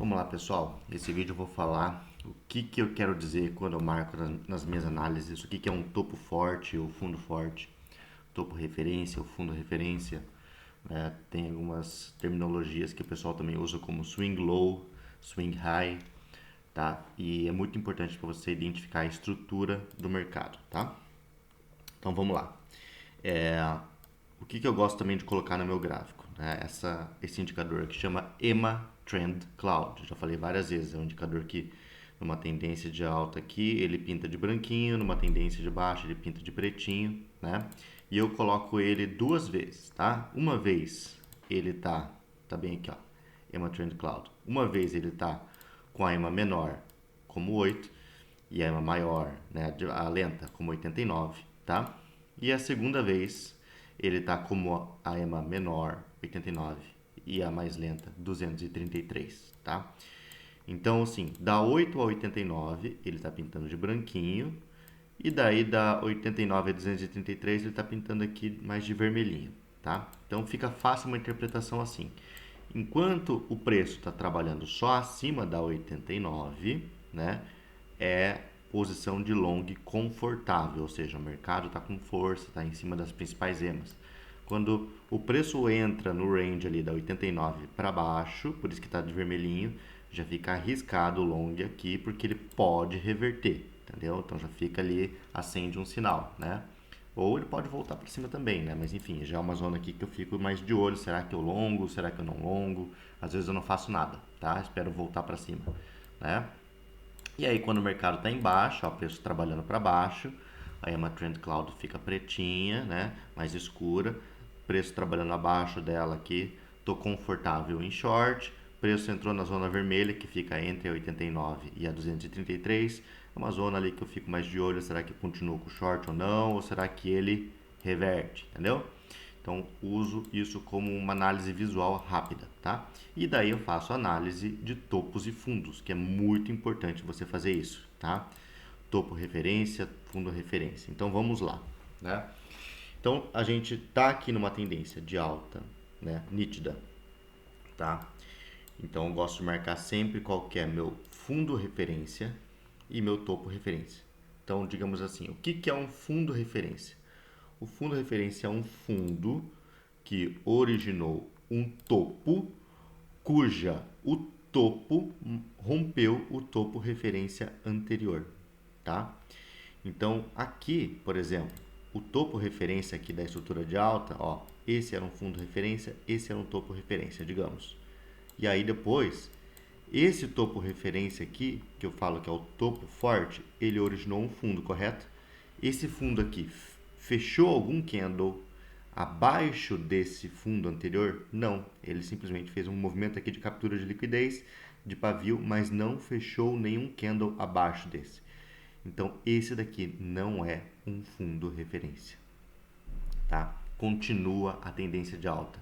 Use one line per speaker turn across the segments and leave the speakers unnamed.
Vamos lá, pessoal. Nesse vídeo eu vou falar o que eu quero dizer quando eu marco nas minhas análises, o que é um topo forte ou fundo forte, topo referência ou fundo referência. Tem algumas terminologias que o pessoal também usa como swing low, swing high, tá? E é muito importante para você identificar a estrutura do mercado, tá? Então vamos lá. O que eu gosto também de colocar no meu gráfico, né? Esse indicador que chama EMA Trend Cloud. Já falei várias vezes, é um indicador que numa tendência de alta aqui ele pinta de branquinho, numa tendência de baixa ele pinta de pretinho, né? E eu coloco ele duas vezes, tá? Uma vez ele tá bem aqui, ó, EMA Trend Cloud. Uma vez ele tá com a EMA menor como 8 e a EMA maior, né, a lenta como 89, tá? E a segunda vez ele está como a EMA menor 89 e a mais lenta 233, tá? Então, assim, da 8 a 89 ele está pintando de branquinho e daí da 89 a 233 ele está pintando aqui mais de vermelhinho, tá? Então fica fácil uma interpretação assim. Enquanto o preço está trabalhando só acima da 89, né, é posição de long confortável, ou seja, o mercado está com força, está em cima das principais EMAs. Quando o preço entra no range ali da 89 para baixo, por isso que está de vermelhinho, já fica arriscado o long aqui, porque ele pode reverter, entendeu? Então já fica ali, acende um sinal, né? Ou ele pode voltar para cima também, né? Mas enfim, já é uma zona aqui que eu fico mais de olho. Será que eu longo? Será que eu não longo? Às vezes eu não faço nada, tá? Espero voltar para cima, né? E aí quando o mercado está em baixa, ó, o preço trabalhando para baixo, aí uma trend cloud fica pretinha, né? Mais escura. Preço trabalhando abaixo dela aqui, tô confortável em short. Preço entrou na zona vermelha, que fica entre a 89 e a 233. É uma zona ali que eu fico mais de olho, será que eu continuo com short ou não, ou será que ele reverte, entendeu? Então, uso isso como uma análise visual rápida, tá? E daí eu faço análise de topos e fundos, que é muito importante você fazer isso, tá? Topo referência, fundo referência. Então, vamos lá, né? Então, a gente tá aqui numa tendência de alta, né? Nítida, tá? Então, eu gosto de marcar sempre qual que é meu fundo referência e meu topo referência. Então, digamos assim, o que é um fundo referência? O fundo referência é um fundo que originou um topo cuja o topo rompeu o topo referência anterior, tá? Então, aqui, por exemplo, o topo referência aqui da estrutura de alta, ó, esse era um fundo referência, esse era um topo referência, digamos. E aí depois, esse topo referência aqui, que eu falo que é o topo forte, ele originou um fundo, correto? Esse fundo aqui fechou algum candle abaixo desse fundo anterior? Não, ele simplesmente fez um movimento aqui de captura de liquidez, de pavio, mas não fechou nenhum candle abaixo desse. Então, esse daqui não é um fundo referência, tá? Continua a tendência de alta.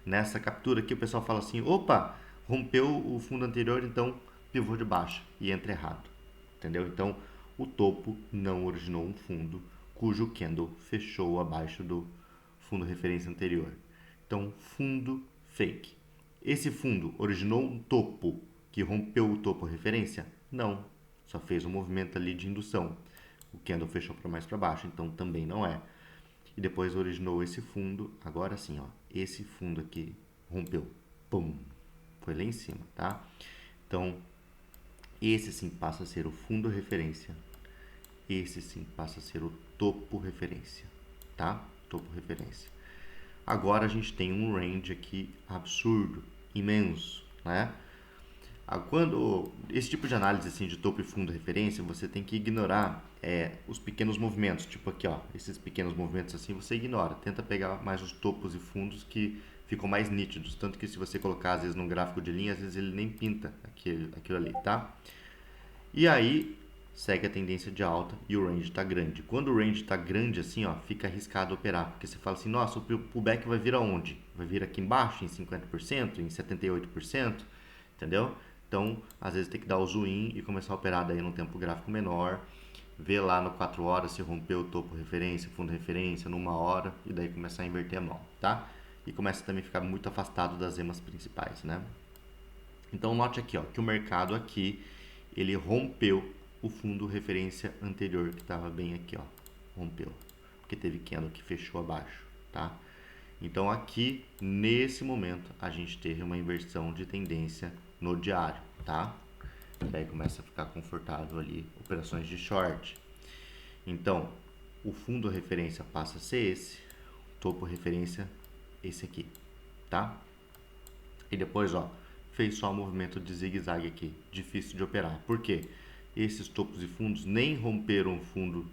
Nessa captura aqui, o pessoal fala assim: opa, rompeu o fundo anterior, então pivô de baixa e entra errado, entendeu? Então, o topo não originou um fundo cujo candle fechou abaixo do fundo referência anterior. Então, fundo fake. Esse fundo originou um topo que rompeu o topo referência? Não, só fez um movimento ali de indução. O candle fechou para mais para baixo, então também não é. E depois originou esse fundo, agora sim, ó, esse fundo aqui rompeu, pum, foi lá em cima, tá? Então, esse sim passa a ser o fundo referência, esse sim passa a ser o topo referência, tá? Topo referência. Agora a gente tem um range aqui absurdo, imenso, né? Quando esse tipo de análise assim de topo e fundo referência, você tem que ignorar os pequenos movimentos, tipo aqui, ó, esses pequenos movimentos assim você ignora, tenta pegar mais os topos e fundos que ficam mais nítidos, tanto que se você colocar às vezes num gráfico de linha, às vezes ele nem pinta aquilo ali, tá? E aí segue a tendência de alta e o range está grande. Quando o range está grande assim, ó, fica arriscado operar, porque você fala assim, nossa, o pullback vai vir aonde? Vai vir aqui embaixo em 50%, em 78%, entendeu? Então, às vezes tem que dar o zoom in e começar a operar daí num tempo gráfico menor, ver lá no 4 horas se rompeu o topo referência, fundo referência, numa hora, e daí começar a inverter a mão, tá? E começa também a ficar muito afastado das emas principais, né? Então note aqui, ó, que o mercado aqui, ele rompeu o fundo referência anterior, que estava bem aqui, ó, rompeu, porque teve candle que fechou abaixo, tá? Então aqui, nesse momento, a gente teve uma inversão de tendência no diário, tá? Daí começa a ficar confortável ali, operações de short. Então, o fundo referência passa a ser esse, topo referência esse aqui, tá? E depois, ó, fez só o movimento de zigue-zague aqui, difícil de operar. Por quê? Esses topos e fundos nem romperam o fundo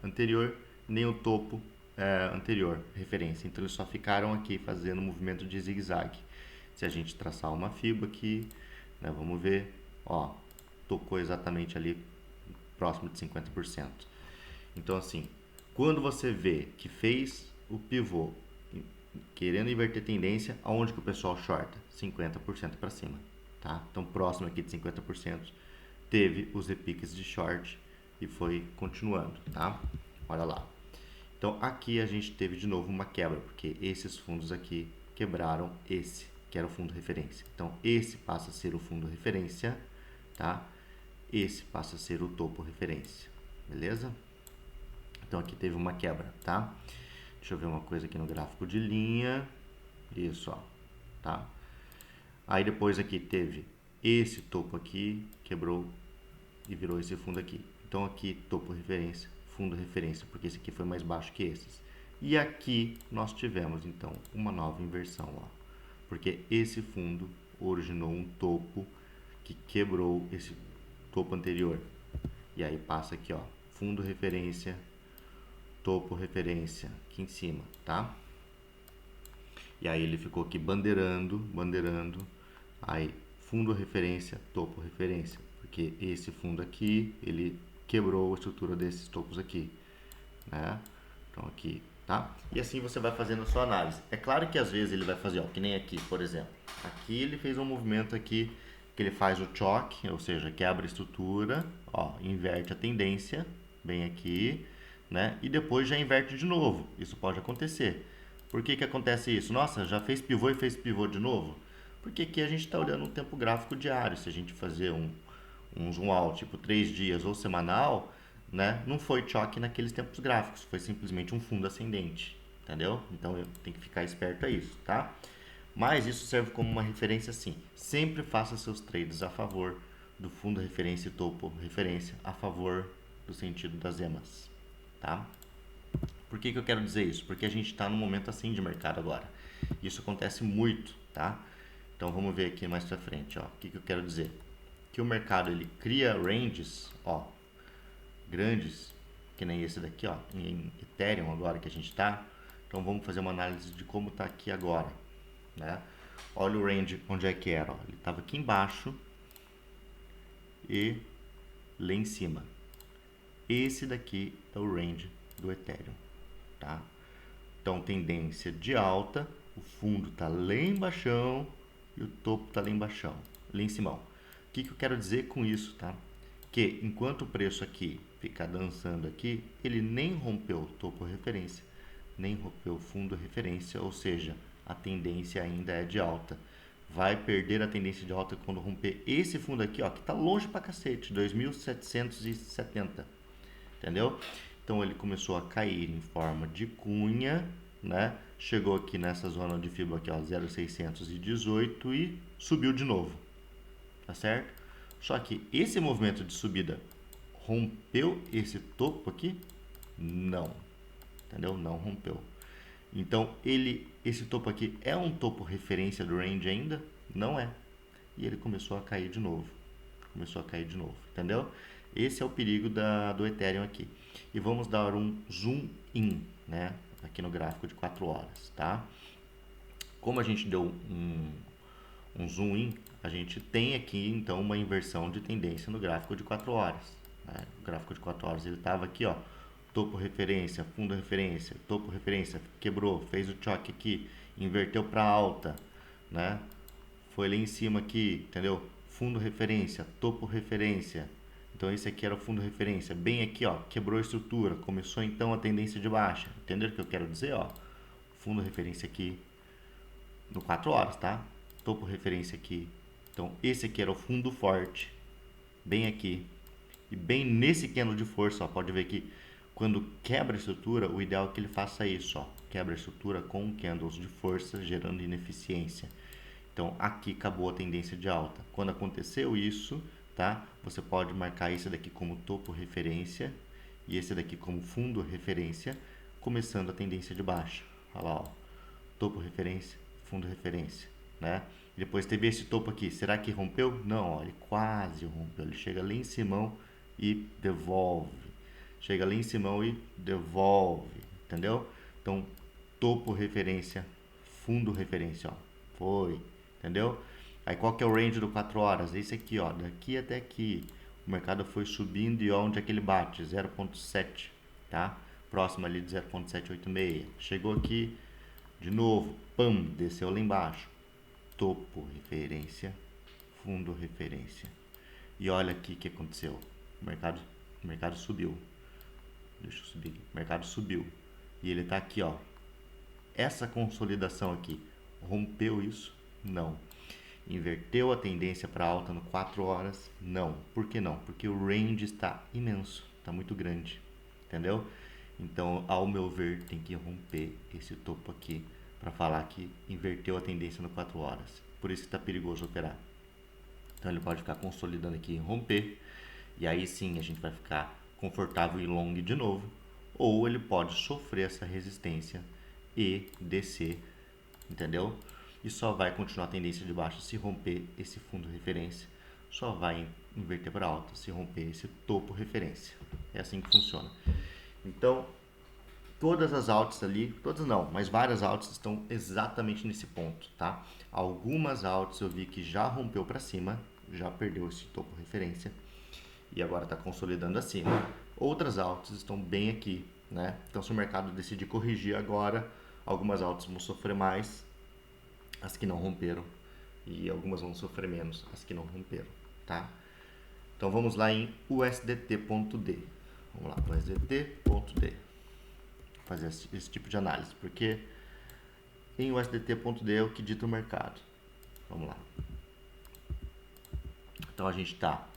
anterior, nem o topo anterior, referência. Então, eles só ficaram aqui fazendo movimento de zigue-zague. Se a gente traçar uma fibra aqui, né, vamos ver, ó, tocou exatamente ali próximo de 50%. Então, assim, quando você vê que fez o pivô querendo inverter tendência, aonde que o pessoal shorta? 50% para cima, tá? Então, próximo aqui de 50%, teve os repiques de short e foi continuando, tá? Olha lá. Então, aqui a gente teve de novo uma quebra, porque esses fundos aqui quebraram esse, que era o fundo referência. Então, esse passa a ser o fundo referência, tá? Esse passa a ser o topo referência, beleza? Então, aqui teve uma quebra, tá? Deixa eu ver uma coisa aqui no gráfico de linha. Isso, ó, tá? Aí depois aqui teve esse topo aqui, quebrou e virou esse fundo aqui. Então aqui topo referência, fundo referência, porque esse aqui foi mais baixo que esses. E aqui nós tivemos então uma nova inversão, ó, porque esse fundo originou um topo que quebrou esse topo anterior. E aí passa aqui, ó, fundo referência, topo referência aqui em cima, tá? E aí ele ficou aqui bandeirando, aí fundo referência, topo referência, porque esse fundo aqui, ele quebrou a estrutura desses topos aqui, né? Então aqui, tá? E assim você vai fazendo a sua análise. É claro que às vezes ele vai fazer, ó, que nem aqui, por exemplo. Aqui ele fez um movimento aqui, que ele faz o choque, ou seja, quebra a estrutura, ó, inverte a tendência, bem aqui, né? E depois já inverte de novo. Isso pode acontecer. Por que que acontece isso? Nossa, já fez pivô e fez pivô de novo? Porque aqui a gente está olhando um tempo gráfico diário. Se a gente fazer um zoom out, tipo 3 dias ou semanal, né? Não foi choque naqueles tempos gráficos, foi simplesmente um fundo ascendente, entendeu? Então eu tenho que ficar esperto a isso, tá? Mas isso serve como uma referência sim. Sempre faça seus trades a favor do fundo referência e topo referência, a favor do sentido das EMAs, tá? Por que que eu quero dizer isso? Porque a gente está num momento assim de mercado agora. Isso acontece muito, tá? Então vamos ver aqui mais pra frente, ó. O que que eu quero dizer? Que o mercado ele cria ranges, ó, grandes, que nem esse daqui, ó, em Ethereum agora que a gente está. Então vamos fazer uma análise de como está aqui agora, né? Olha o range onde é que era, ó. Ele estava aqui embaixo e lá em cima. Esse daqui é o range do Ethereum, tá? Então tendência de alta, o fundo está lá embaixo e o topo está lá embaixo, lá em cima. O que que eu quero dizer com isso, tá? Que enquanto o preço aqui fica dançando aqui, ele nem rompeu o topo referência, nem rompeu o fundo referência, ou seja, a tendência ainda é de alta. Vai perder a tendência de alta quando romper esse fundo aqui, ó, que está longe pra cacete, 2.770, entendeu? Então ele começou a cair em forma de cunha, né? Chegou aqui nessa zona de fibra aqui, ó, 0,618 e subiu de novo, tá certo? Só que esse movimento de subida rompeu esse topo aqui? Não, entendeu? Não rompeu. Então esse topo aqui é um topo referência do range ainda? Não é. E ele começou a cair de novo. Começou a cair de novo, entendeu? Esse é o perigo do Ethereum aqui. E vamos dar um zoom in, né? Aqui no gráfico de 4 horas, tá? Como a gente deu um zoom in, a gente tem aqui então uma inversão de tendência no gráfico de 4 horas. Né? O gráfico de 4 horas ele estava aqui, ó, topo referência, fundo referência, topo referência, quebrou, fez o choque aqui, inverteu para alta, né? Foi lá em cima aqui, entendeu? Fundo referência, topo referência. Então esse aqui era o fundo referência, bem aqui, ó, quebrou a estrutura, começou então a tendência de baixa. Entenderam o que eu quero dizer, ó? Fundo referência aqui no 4 horas, tá? Topo referência aqui Então, esse aqui era o fundo forte, bem aqui. E bem nesse candle de força, ó, pode ver que quando quebra a estrutura, o ideal é que ele faça isso, ó. Quebra a estrutura com candles de força, gerando ineficiência. Então, aqui acabou a tendência de alta. Quando aconteceu isso, tá? Você pode marcar esse daqui como topo referência e esse daqui como fundo referência, começando a tendência de baixa. Olha lá, ó. Topo referência, fundo referência, né? Depois teve esse topo aqui. Será que rompeu? Não, ó, ele quase rompeu. Ele chega ali em cima e devolve. Chega ali em cima e devolve, entendeu? Então, topo referência, fundo referência, ó. Foi, entendeu? Aí qual que é o range do 4 horas? Esse aqui, ó, daqui até aqui. O mercado foi subindo e ó, onde é que ele bate? 0.7, tá? Próximo ali de 0.786. Chegou aqui de novo, pam, desceu lá embaixo. Topo referência, fundo referência. E olha aqui o que aconteceu. O mercado subiu. Deixa eu subir. O mercado subiu. E ele está aqui, ó. Essa consolidação aqui rompeu isso? Não. Inverteu a tendência para alta no 4 horas? Não. Por que não? Porque o range está imenso, está muito grande, entendeu? Então, ao meu ver, tem que romper esse topo aqui para falar que inverteu a tendência no 4 horas. Por isso que está perigoso operar. Então, ele pode ficar consolidando aqui e romper, e aí sim a gente vai ficar confortável e long de novo, ou ele pode sofrer essa resistência e descer, entendeu? E só vai continuar a tendência de baixa se romper esse fundo referência, só vai inverter para alta se romper esse topo referência. É assim que funciona. Então, todas as altas ali, todas não, mas várias altas estão exatamente nesse ponto, tá? Algumas altas eu vi que já rompeu para cima, já perdeu esse topo referência e agora está consolidando acima. Outras altas estão bem aqui, né? Então, se o mercado decidir corrigir agora, algumas altas vão sofrer mais, as que não romperam, e algumas vão sofrer menos, as que não romperam, tá? Então, vamos lá em USDT.D. Vamos lá, USDT.D. Fazer esse tipo de análise, porque em USDT.D é o que dita o mercado. Vamos lá. Então, a gente está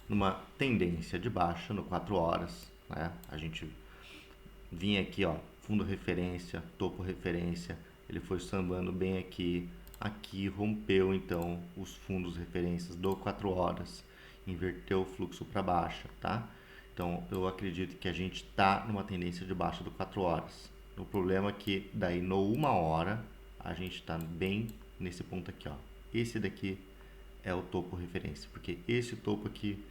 numa tendência de baixa no 4 horas, né? A gente vinha aqui, ó, fundo referência, topo referência, ele foi sambando bem aqui, aqui rompeu então os fundos referências do 4 horas, inverteu o fluxo para baixa, tá? Então eu acredito que a gente está numa tendência de baixa do 4 horas. O problema é que daí no 1 hora a gente está bem nesse ponto aqui, ó. Esse daqui é o topo referência, porque esse topo aqui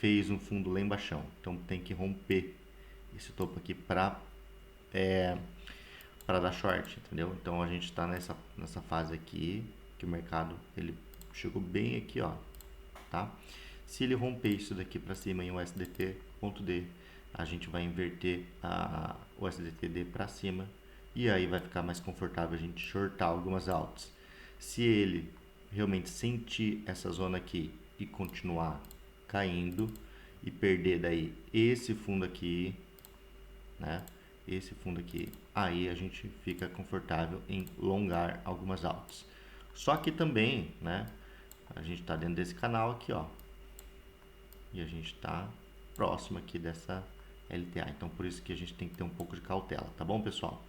fez um fundo lá embaixo, então tem que romper esse topo aqui para dar short, entendeu? Então a gente está nessa fase aqui que o mercado ele chegou bem aqui, ó, tá? Se ele romper isso daqui para cima em USDT.D, a gente vai inverter a USDT-D para cima e aí vai ficar mais confortável a gente shortar algumas altas. Se ele realmente sentir essa zona aqui e continuar caindo e perder daí esse fundo aqui, né? Esse fundo aqui, aí a gente fica confortável em longar algumas altas. Só que também, né? A gente está dentro desse canal aqui, ó, e a gente está próximo aqui dessa LTA. Então por isso que a gente tem que ter um pouco de cautela, tá bom, pessoal?